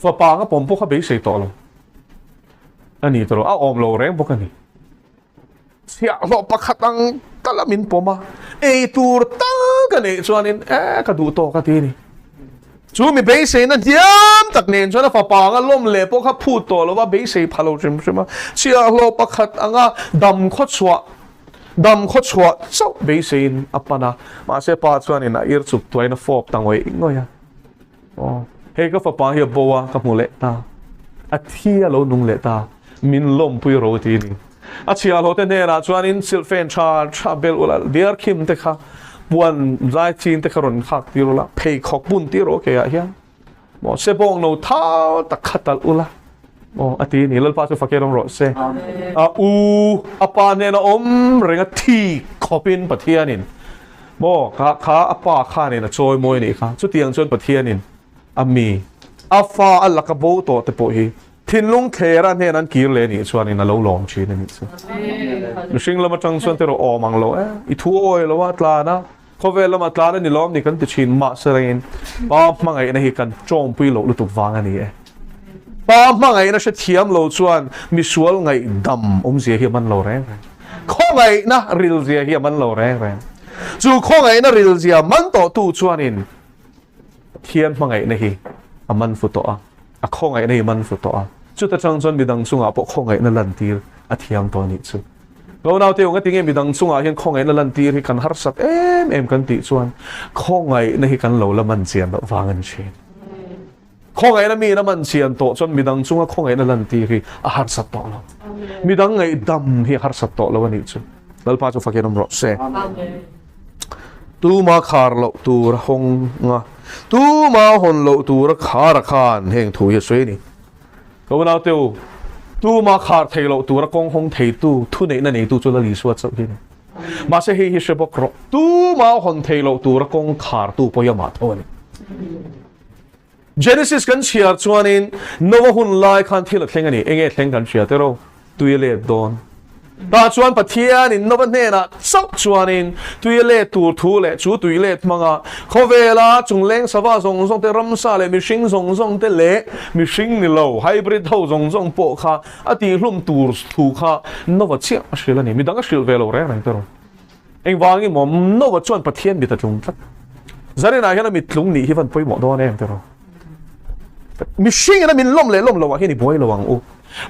fa pa nga pom po kha be sei to lo ani to a om lo reng bok ani sia lo pakhatang talamin poma e tur tang ka ne chuanin ka du to ka ti ni chu mi be sei na diam tak nen chuan fa pa nga lom le po kha phu to lo wa be sei phalo chim chima sia lo pakhat anga dam kho chwa so be sei apana ma se pa chuanin a ir chup toina fop tangoi ngoya he ka fa pa hi bowa ka mu le ta a thia lo nung le ta min lom pui ro ti ni a chia lo te ne ra chuanin silfen cha bel ula dear kim te kha buan zai chin te kharon khak ti ro la phei khok bun ti ro ke ya hian mo se bong no thao takhatal ula mo ati ni lal pa chu fakerom ro se u apa ne na renga thi khopin pathianin mo kha apa kha ne na choi moi ni kha chu tiang chon pathianin ami afa alakabo to te po hi thin lung khera ne nan kir le ni chuan in a lo lom chi ni chu lu sing lama tang chuan te ro o mang lo I thu oi lo wa tla na khovel lama tla na ni lom ni kan ti chin ma sarain pa mangai na hi kan chom pui lo lu tu wang ani pa mangai na she thiam lo chuan mi sual ngai dam zia hi man lo reng kho ngai na ril zia hi man lo reng chu kho ngai na ril zia man to tu chuan in thian mangai na hi aman fu to a kho ngai na hi man fu to chu ta chang chon midang chunga po kho ngai na lan tir a thiam to ni chu lo nau te nga tinge midang chunga hian kho ngai na lan tir hi kan har sat em kan ti chuan kho ngai na hi kan lo la man chian lo wangan chin kho ngai na mi na man chian to chon midang chunga kho ngai na lan tir hi a har sat to lo midang ngai dam hi har sat to lo ani chu dal pa chu fakenom ro se tu ma khar lo tu ra hong nga tu ma hon lo tu ra khar khan heng thu hi sui ni lo nau te tu ma khar thei lo tu ra kong hong thei tu thu nei na nei tu chu la li suat chau hi ma se hi she bok ro tu ma hon thei lo tu ra kong khar tu po ya ma tho ni Genesis kan chiar chuanin Noah hun lai khan thil thleng ani enge thleng kan chia te ro tuile don ta chuan pathian in Noah ne na chau chuanin tuile tur thu le chu tuile manga khovela chungleng sawa zong zong te ramsa le mi hring zong zong te le mi hring ni lo hybrid ho zong zong po kha ati hlum tur thu kha Noah chia ashila ni mi dang ashil velo re rang te ro eng wangi mom Noah chuan pathian mi ta tlung tlat zari na hian mi tlung ni hi van poi mo do ne te ro mi hring na min lom le lom lo wa hi ni boi lo wang u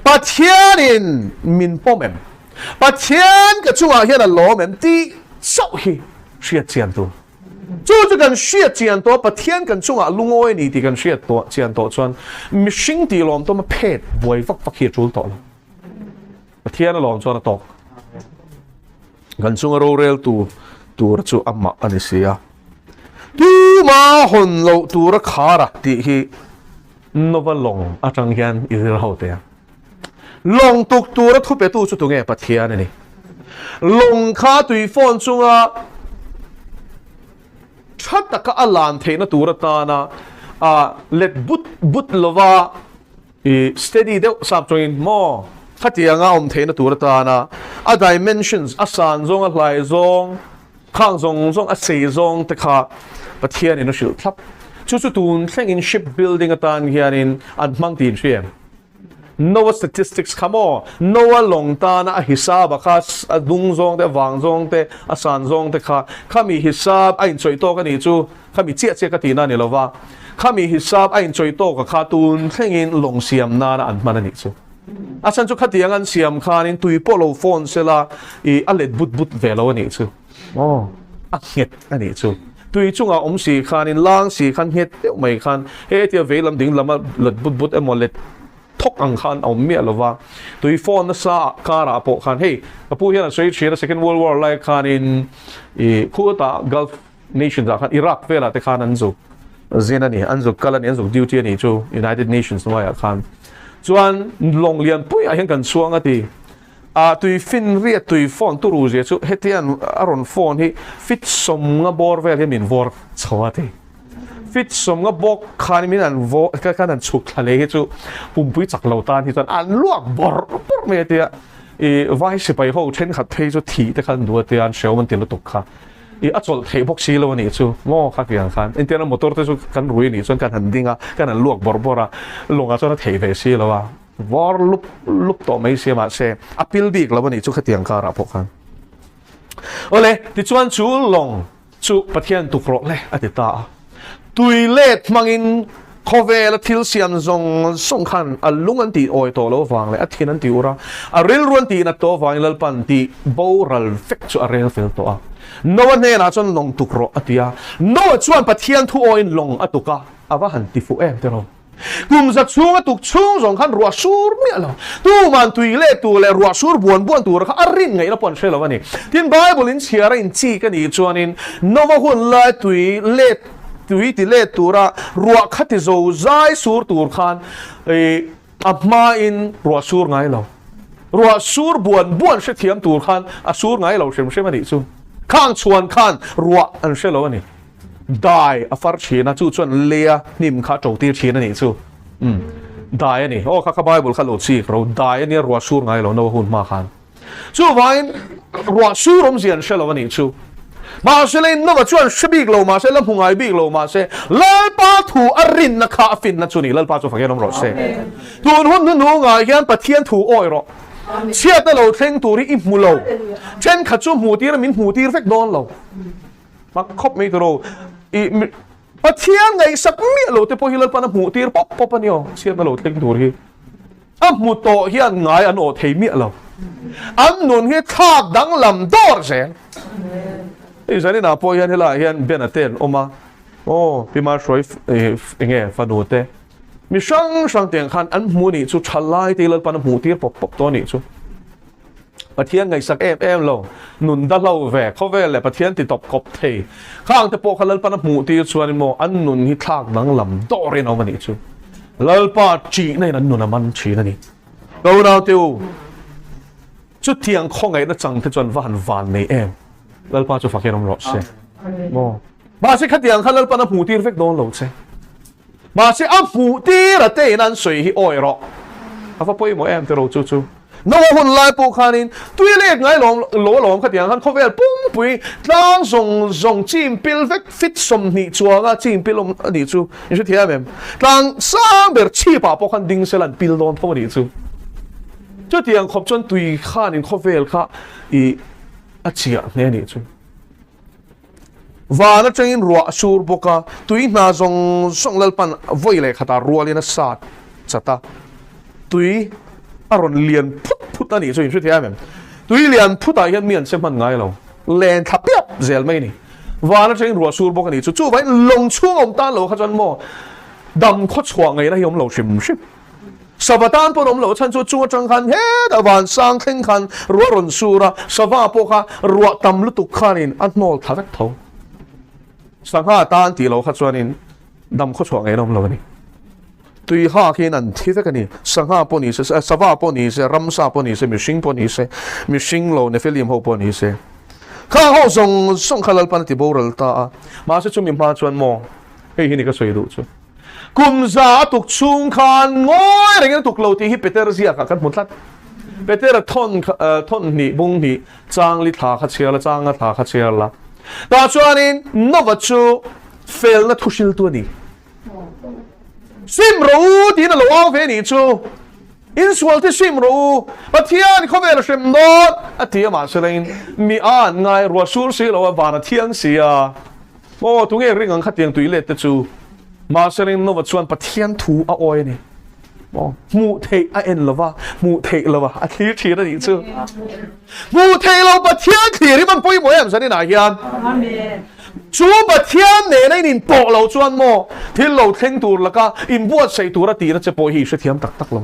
pathianin min pomem pathian ka chunga hian a lom em ti sau hi hriat chian tu chu kan hriat chian to pathian kan chunga lungoi ni ti kan hriat to chian to chuan mi hring ti lom to ma phet boi vak vak hi chul to lo pathian a lom chuan a tok kan chunga ro rel tu ra chu amma ani sia tu ma hon lo tu ra khara ti hi Nova long atang hian izir haute long tuk tu ra thu pe tu chu tu nge pathian ani long kha tui phone chunga that ka alan theina tu ra ta na let but lova steady de sap join mo khatia nga theina tu ra ta na a dimensions a san zong a hlai zong khang zong a sei zong te kha pathian in shil thlap chu tun thleng in shipbuilding atan hianin an mang tin hriam Noah statistics kamo Noah long ta na a hisab khas a dung zong te wang zong te a san zong te kha khami hisab a in choi to ka ni chu khami che ka ti na ni lova khami hisab a in choi to ka kha tun thleng in long siam na an man ani chu a chan chu khatiang an siam khan in tui polo phone sela I alet but velo ani chu a het ani chu tui chunga si khan in lang si khan het te mai khan he tia velam ding lama let but emolet thok ang khan au mi lova tui phone na sa kara po khan hey apu hian sei chira second world war like khan in khuta gulf nations khan iraq vela te khan anzu zenani anzu kalan anzu duty ani chu united nations no ya khan chuan long lian pui a hian kan chuang ati tui fin ria tui phone tu ru je chu hetian aron phone hi fit som nga bor vel min vor chawati fit som nga bok khan min an vo ka kan an chuk thale hi chu pumpui chak lo tan hi chan an luak bor me tia vai se pai ho chen khat phei chu thi te khan du te an sheu man tin tuk kha a chol thei bok si lo ni chu mo kha kian khan intena motor te chu kan rui ni chuan kan han dinga kan an luak bor longa chona thei ve si lo wa war lup to mai se ma se apil bik lo ni chu khatiang ka ra pok khan ole ti chuan chu long chu pathian tu kro le atita tui let mangin khovel thil siam zong song khan alungan ti oi to lo wang le athin an ti ura a ril ruan ti na to wang lal pan ti boral fek chu a rel fel to a no one ne na chon long tu kro atia no chuan pathian thu oin long atuka awa han ti fu em te ro kum za chunga tuk chung zong khan ruwa sur mi alo tu man tui le tu le ruwa sur buan tu ra arin ngai na pon shelo wani tin bible in chiara in chi ka ni chuanin nova hun la tui le tui ti le tura ruwa khati zo zai sur tur khan ama in ruwa sur ngai lo ruwa sur buan she thiam tur khan a sur ngai lo shem ani chu khang chuan khan ruwa an she lo ani dai a far china chu chuan lea nim kha to tir china ni chu dai ani o kha bible kha lo chi ro dai ani ruwa sur ngai lo no hun ma khan chu vain ruwa sur om zian she lo ani chu mà sẽ lên nó mà chuyện sẽ bị lâu mà sẽ làm hung ai bị lâu mà sẽ lấy ba thủ arin na khá fin na chu ni lấy ba chu phải cái nó sẽ tuần hôm nó ngài hiện Pathian thủ oi rồi chia tới lâu thêm tụi ít mù lâu trên khát chu mù tia mình mù tia phết đón lâu mà khóc mấy cái rồi Pathian ngày sắp miết lâu tới bây giờ pan mù tia pop anh nhau chia tới lâu thêm tụi mù to hiện ngài anh ở thấy miết lâu anh nuôn hiện tháp đắng làm đỏ rẻ giờ này nào bây giờ là hiện bên ở tên oma bị mà soi nghe phản hồi thế mi sang tiền khan anh mua nị chú chăn lại thì lần pan mua tiền pop to nị chú Pathian ngày sắc em lâu nôn đã lâu vềเขาvề là Pathian thì tập cọp thế khang thì pop lần pan mua tiền chú anh mua anh nôn hít thác nắng làm đỏ rồi nào mà nị chú lần pa chỉ này anh nôn làm chỉ này đâu nào tiêu chút tiền không ngày nó chẳng thể chuẩn van này em lần pa chú phát hiện ông rõ sẽ mà sẽ khát tiền khát lần pan mua tiền phết đón lâu sẽ mà sẽ áp phụ tí là tê nan suy hi oi rồi, à phải bôi mỗi em từ đầu chú, nó hôn lại bộ khanin, tuy lệ ngay lòng khát tiếng hắn không về bung bụi, đang dùng chim pil vết fit sum nị chua nga chim pil nị chu, như thế thấy không? Đang sang bề chi bà bộ khan đinh sẽ lần pil đón thôi nị chu, cho tiếng khop chân tuy khanin không về khá, chia nè nị chu. Và nó trên ruộng sur boka tui na zong song lalpan voi le khata ruộng lên sát chata tui aron liền phút anh so in suy thế em tui liền phút ai hiện miền xem phần ngay lâu lên tháp piap zel mấy nè và nó trên ruộng sur boka nè chú vậy lồng chuông ông ta lâu khát chân mò đầm khót chuang ngay là hiểm lâu shim Sabatan po ông lâu chân chú trăng khan hết ở van sang khen khan ruộng ron sura sava boka ruộng tam lu tuk khanin ăn nol thắc thâu sang ha tan ti lo khat chuanin dam kho chuang ngai nom lo ni tui ha khi nan thi ta kani sang ha po ni se sava po ni se ramsa po ni se mishing po ni se mishing lo ne film ho po ni se kha ho song khalal pan ti boral ta ma se chumi ma chuan mo hei hi ni ka soi du chu kum za tuk chung khan ngoi reng tuk lo ti hi peter zia ka kan mutlat peter thon ni bung ni chang li tha kha chiala chang a tha kha chiala ta chuanin nó vật chu fail na thusil tu ni sim ro ti na lo ang fe ni chu in sual ti sim ro Pathian kho ve la sim not atia ma selain mi an ngai ro sur si lo wa na thiang sia mo tu nge ring ang khatiang tu ile te chu ma selain no vật chuan Pathian thu a oi ni mu thei a en lova mu thei lova a thi thi na ni chu mu thei lo Pathian thi ri man poi mo em sa ni na hian amen chú Pathian ne nei nin po lo chuan mo thil lo thleng tur laka in buat sei tur ati na che po hi se thiam tak lo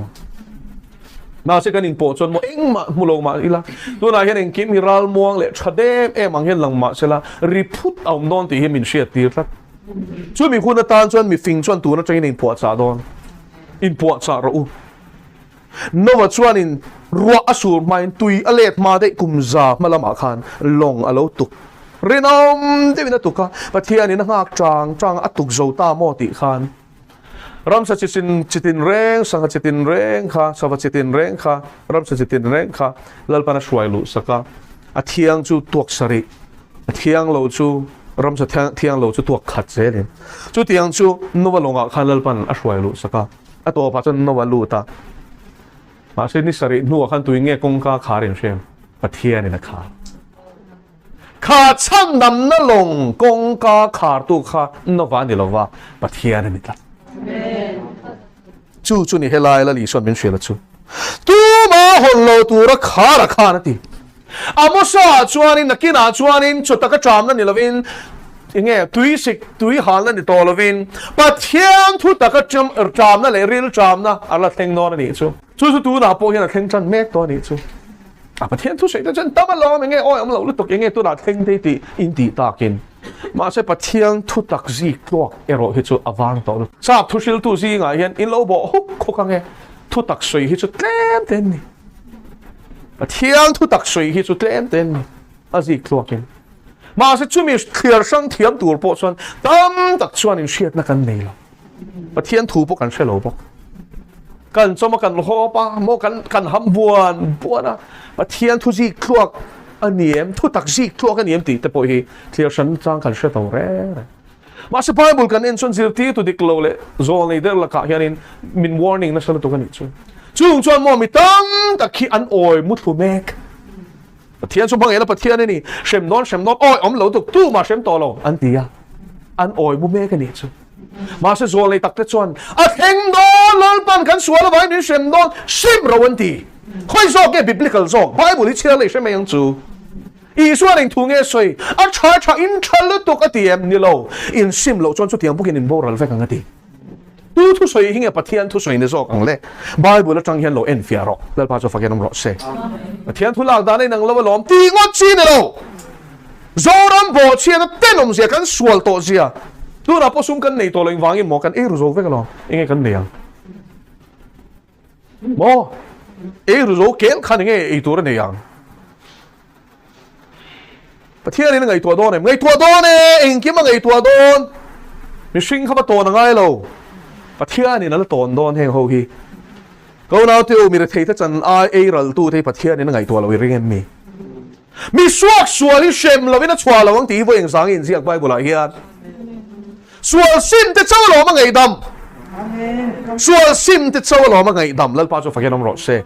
ma se kan in po chuan mo eng ma mu lo ma ila tu na hian en kim hi ral muang le thadem em ang hian lang ma sela ri phut aum non ti hi min she tir tak chu mi khuna tan chuan mi fing chuan tu na train in po cha don in po cha ro no wa chuan in ruwa asur main tui alet ma de kumza malama khan long alo tuk rinom de na tuka Pathian in ngak chang atuk zo ta mo ti khan ram sa chitin reng sang chitin reng kha sawa chitin reng kha ram sa chitin reng kha lalpana shwai lu saka athiang chu tuak sari athiang lo chu ram sa thiang lo chu tuak khat zelin chu tiang chu nowa longa khan lalpan a shwai lu saka ato pa chon nowa lu ta ma se ni sari nuwa khan tuinge kongka kharin shem Pathian in a kha kha chang nam na long kongka khar tu kha nowa ni lova Pathian in ta chu ni helai la li son min shela chu tu ma hol lo tu ra kha na ti amosa chuanin nakina chuanin chutaka tram na ni lovin inge tui hal na ni to lovin Pathian Thutak tram na le ril tram na ala theng no na ni chu tu na po hian theng chan mek to ni chu Pathian thu sei ta chan ta ma lo inge oi am lo lu tok inge tu na theng te ti in ti takin mà sẽ Pathian Thutak zi tuak ero hi chu awang to sap thusil tu zi nga hian in lo bo huk khoka nge Thutak soi hi chu tlem ten ni Pathian Thutak soi hi chu tlem ten ni a zi tuakin mà sẽ chumi clear sang thiam tur po chuan tam tak chuan in hriat na kan nei lo Pathian thu po kan hrelo bok kan choma kan ho pa mo kan ham buana Pathian thu zi tuak anh Thutak zi tuak anh ti te po hi clear sang chang kan hreto re mà sẽ Bible kan en chuan zirti tu dik lo le zol nei der la ka hianin min warning na sala to kan ni chu chung chuan mo mi tam tak khi an oi mut thu mek Pathian chu bang ela Pathian ni shem non oi om lo tuk tu ma shem to lo an tia an oi mu mek ani chu mà sẽ zol nei tak te chuan a theng do lol pan kan suala vai ni shem non sim ro an ti khoi zo ke biblical zo Bible hi chele shem yang chu i suan ing thu nge soi a cha in thal tuk atiem ni lo in sim lo chuan chu tiang bukin in boral ve kan ati tu thu soi hinga Pathian thu soi ne zo kang le Bible atang hian lo en fiaro lal pa cho fakenam ro se Pathian thu lak da nei nang lo lom ti ngot chi ne lo zoram bo chian tenom zia kan sual to zia tu na po sum kan nei to leng wangin mo kan e ru zo ve ka lo inge kan nei mo e ru zo kel khan nge e tur nei yang Pathian ni ngai tua don eng kim ngai tua don mi sing kha ba to na ngai lo Pathian ni na la ton don heng ho hi ko nau tu mi re thei ta chan a e ral tu thei Pathian ni ngai tua lo ring em mi suak sual hi shem lo ina chwa lo ang ti vo eng sang in ziak Bible la hian sual sim te chaw lo ma ngai dam sual sim te chaw lo ma ngai dam lal pa cho fakenam ro se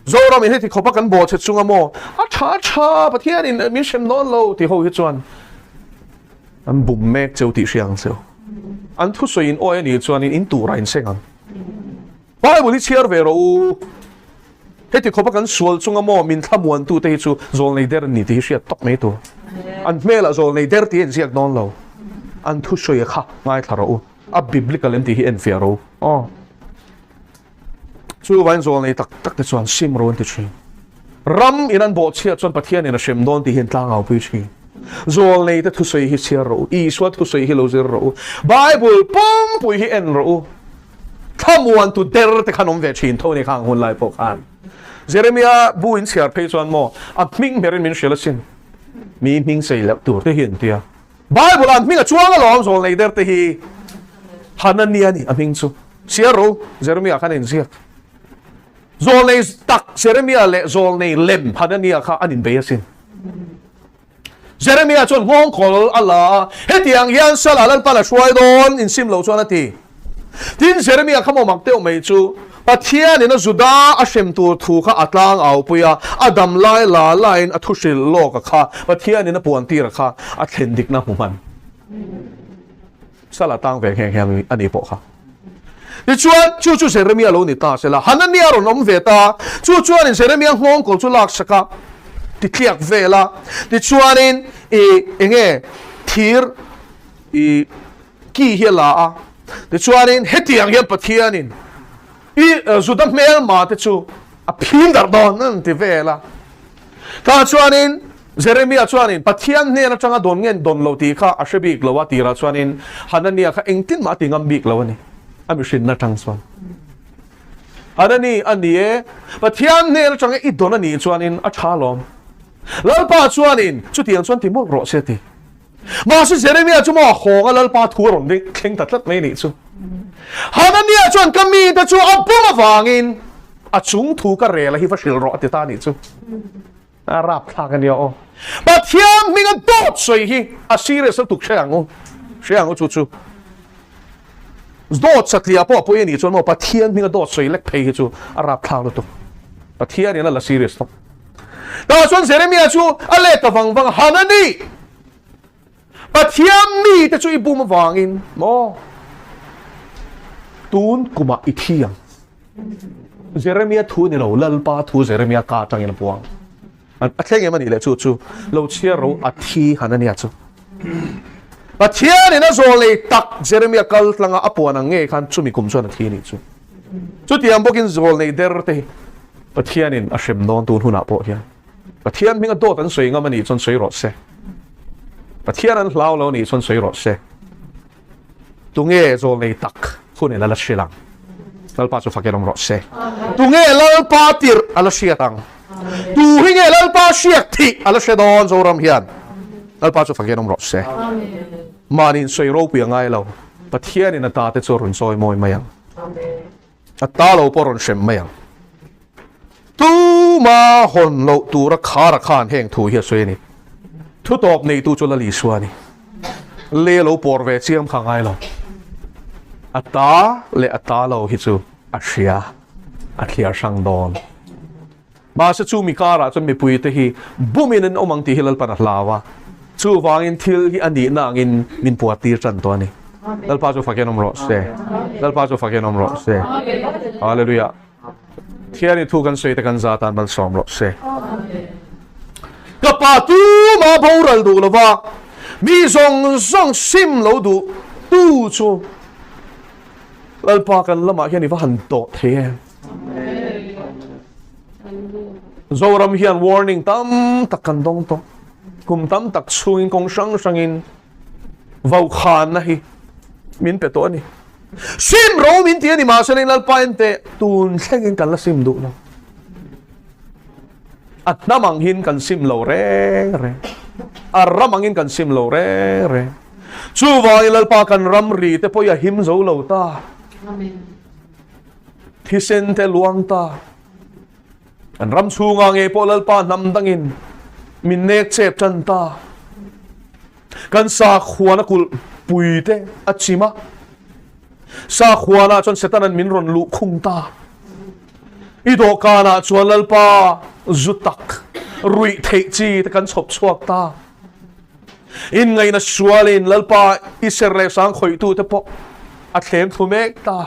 Zoram in heti khopa kan bo che chunga mo a cha Pathian in mi shem non lo ti ho hi chuan an bum mek cheu ti hriang cheu an thu soi in oi ani chuan in tu rain sengang Bible hi chiar ve ro heti khopa kan sual chunga mo min thamuan tu te chu zol nei der ni ti hriat tok me tu an mela zol nei der ti en ziak non lo an thu soi kha ngai tharo a biblical en ti hi en fiaro chu vain zol nei tak te chuan sim ro an ti thri ram in an bo chia chuan Pathian in a shem don ti hin tlang au pi thri zol nei te thu soi hi chiar ro i swat thu soi hi lo zir ro Bible pom pui hi en ro thamuan tu der te khanom ve thin thoni khang hun lai po khan Jeremiah bu in chiar pe chuan mo a ming merin min shelasin mi ming sei lap tur te hin tia Bible an ming a chuang a lom zol nei der te hi Hanania ni a ming chu chiar ro Jeremiah khan in ziak zol nei tak Jeremiah le zol nei lem Hanania kha anin be yasin Jeremiah chuan ngong khol ala hetiang hian sala lan pala shwai don in sim lo chuan ati tin Jeremiah khamo mak teu mai chu Pathian in a zuda a shem tur thu kha atlang au puya adam lai la line a thusil lo ka kha Pathian in a puan ti ra kha a thlen dik na human sala tang ve khe ani po kha ni chuan chu Jeremiah lo ni ta sela Hanania ro nom ve ta chuan in Jeremiah ngong kol chu lak saka ti tliak vela ti chuan in enge thir ki hiala a ti chuan in hetiang hian Pathian in zudam mel ma te chu a phin dar don ti vela ka chuan in Jeremiah chuan in Pathian ne na changa don ngen don lo ti kha a shebik lo wa ti ra chuan in Hanania kha engtin ma ti ngam bik lo ani ami shin na tang chuan ani e Pathian ne na changa I don ani chuan in a thalom lalpa chuan in chu tiang chuan ti mo ro se ti ma su Jeremiah chu mo khong a lalpa thu ron ding thleng tatlat mai ni chu Hanania chuan kami ta chu apuma wangin a chung thu ka rela hi fa shil ro ti ta ni chu a rap thla kan yo Pathian minga dot soi hi a serious tuk shang chu dot saklia po ni chuan mo Pathian minga dot soi lek phei hi chu a rap thla lo tu Pathian in la serious to ta chuan Jeremiah chu a le ta wang Hanani Pathian mi te chu ibum wangin mo tun kuma ithiang Jeremiah thu ni lo lalpa thu Jeremiah ka tangin puang a thleng emani le chu lo chia ro a thi Hanania chu Pathian in a zol le tak Jeremiah kal tlanga apuan ang nge khan chumi kum chuan a thi ni chu tiam bokin zol nei der te Pathian in a shem non tun huna po hian Pathian minga dot an soi nga mani chon soi ro se Pathian an hlau lo ni son soi ro se tu nge zo nei tak khun ela la shilang lal pa chu fakelom ro se tu nge lal pa tir ala shiatang tu hinge lal pa shiak thi ala shedon zo ram hian lal pa chu fakelom ro se manin soi ro pi ngai lo Pathian in ata te chu run soi moi mayang ata lo poron shem mayang tu ma hon lo tu ra khara khan heng thu hi soi ni thu top nei tu chu la li suani le lo por ve chiam khangai lo ata le ata lo hi chu asia athia sang don ma se chu mi kara chu mi pui te hi bumin an omang ti hilal pan hlawa chu wangin thil hi ani na ngin min puat tir chan to ni dal pa chu fakenom ro se dal pa chu fakenom ro se hallelujah thiani thu kan sei te kan za tan bal som ro se ka pa tu ma boral du lova mi zong zong sim lo du tu chu lal pa kan lama hian ni va han to the zoram hian warning tam takan dong to kum tam tak chuin kong sang sangin vau khan na hi min pe to ni sim ro min ti ni ma selin lal pa ente tun thlengin kan la sim du no at namang hin kan sim lo re aramangin kan sim lo re chu vai lal pa kan ram ri te po ya him zo lo ta amen thisen te luang ta an ram chunga nge po lal pa nam dangin min nek chep chan ta kan sa khuana kul puite achima sa khuana chon setanan min ron lu khung ta ido kana chuan lal pa zutak rui thei chi te kan chop chuak ta in ngai na sualin lal pa iserle sang khoi tu te po a thleng thu mek ta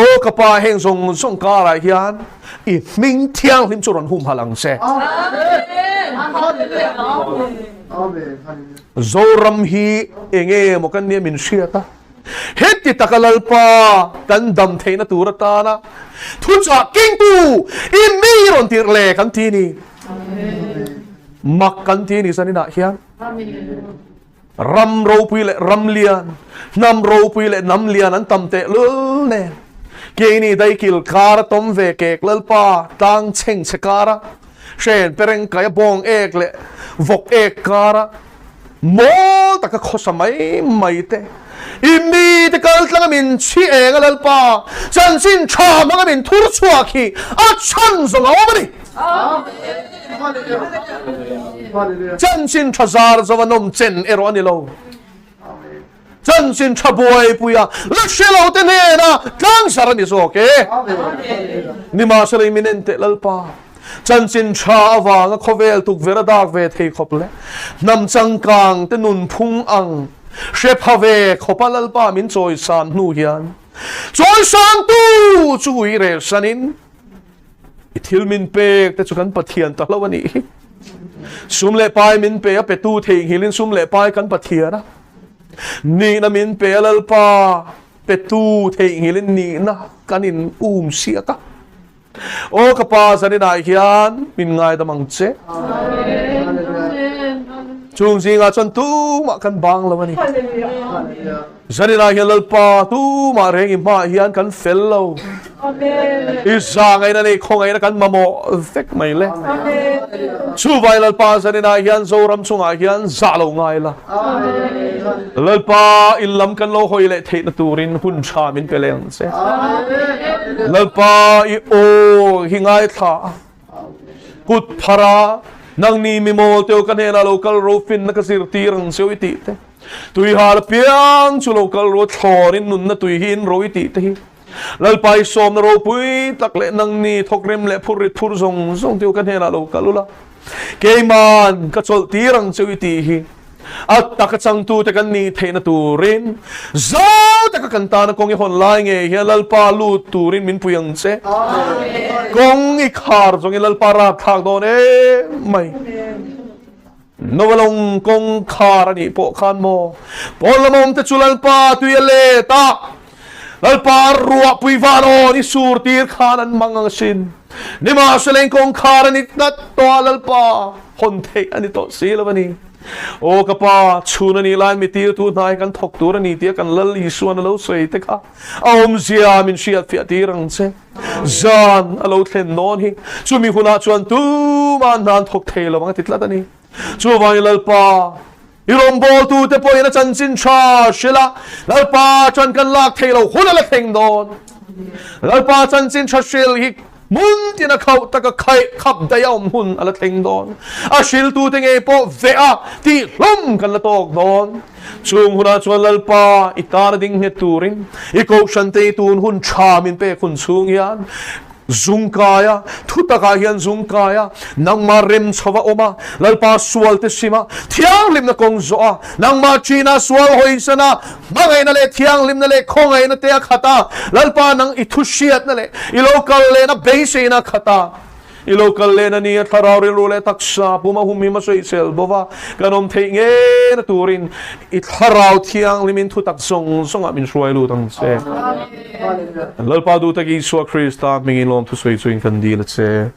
o kapa heng zong zong kara hian I ming thiang lim churon hum halang se zoram hi enge mo kan ne min shiata heti takalal pa kan dam theina turata na thucha king tu I mi ron tir le kan ti ni mak kan ti ni sanina hian ram ro pui le ram lian nam ro pui le nam lian an tam te lul ne ke ni dai kil kar tom ve kek lal pa tang cheng chekara shen pereng kaya bong ek le vok ek kara mo taka khosamai mai te imi te kal tlang min chi eng lal pa chan sin cha ma min thur chua khi a chan zong awani chan sin thazar zawanom chen ero ani lo chân xin cha boy puya la shelo te ne na tang sarani so ke ni ma sele minente lalpa chân xin cha wa nga khovel tuk vera dak ve thei khople nam chang kang te nun phung ang she phave khopalal pa min choi san nu hian choi san tu chui re sanin ithil min pe te chukan pathian ta lawani sumle pai min pe a pe tu thei hilin sumle pai kan pathiana ni na min pe lal pa pe tu thei hilin ni na kanin siaka o kapa sani na hian min ngai da mang che chung jinga chon tu ma kan bang lawani sani na hian lal pa tu ma reng I ma hian kan fel lo isa ngai na nei khong ngai na kan mamo vek mai le chu vai lal pa sani na hian zoram chunga hian za lo ngai la lal pa ilam kan lo hoi le thei na turin hun cha min peleng se lal pa I o hingai tha kut phara nang ni mi mo teo kan hena local ro fin na kasir tirang seo iti te tui hal piang chu local ro thorin nun na tui hin ro iti te hi lal pai som na ro pui tak le nang ni thokrem le phurit phur zong zong teo kan hena local ula keiman ka chol tirang seo iti hi at takachang tu te kan ni theina turin zau taka kanta na kong I hon lai nge hi lal pa lu turin min puyang che kong I khar zong lal pa ra thak don e mai novalong kong khar ani po khan mo polamom te chulal pa tu le ta lal pa ruwa pui vano ni sur tir khanan mangang sin ni ma seleng kong khar ani tat to lal pa hon the ani to silawani โอ้กะปาชูนันนี่ลายมิตีตูนายกันทกตัวนี่เตียกันลลีส่วนเราสวยเตค่ะเอาเสียมินเชียดเฟียตีรังเซจานเราเทนนอนหิชูมีคนอาชวนตูมันนานทกเทลวังติดละตันนี่ชูวายลลปาอีรมโบตูเตปอยนะจันจินชาเชล่าลลปาจันกันลากเทลหุ่นละเทงนอนลลปาจันจินชาเชลฮิกมุนที่นักเขาตะกไข่ขับได้ยาวมุนอะไรเทงดอนอาชิลตูเตงเอโปเวอาที่ล้มกันละตอกดอนช่วงหัวชวนลลปาอิตาดิ่งเฮตูริงอีโกชันเตตูนหุ่นชามินเปคุณช่วงยันZungkaya, Thutakahian Zungkaya, Nang marim chawa oma, lalpa sual tesima, Tiang lim na kong zoa, Nang machina sual hoisana, Mangay na le, Tiang lim na le, Kongay na teya kata, Lalpa nang itushiat na le, Ilokal le na base na kata, Ilokal le na niya tarari rule taksa, Pumahumima sa isel, Bova, Ganom tinge na turin, Itharaw tiang limin tutak song, Song amin suway lutang se. Lalpa du tagi Iswa Krista, mingin lom tu suway suwing kandilat se.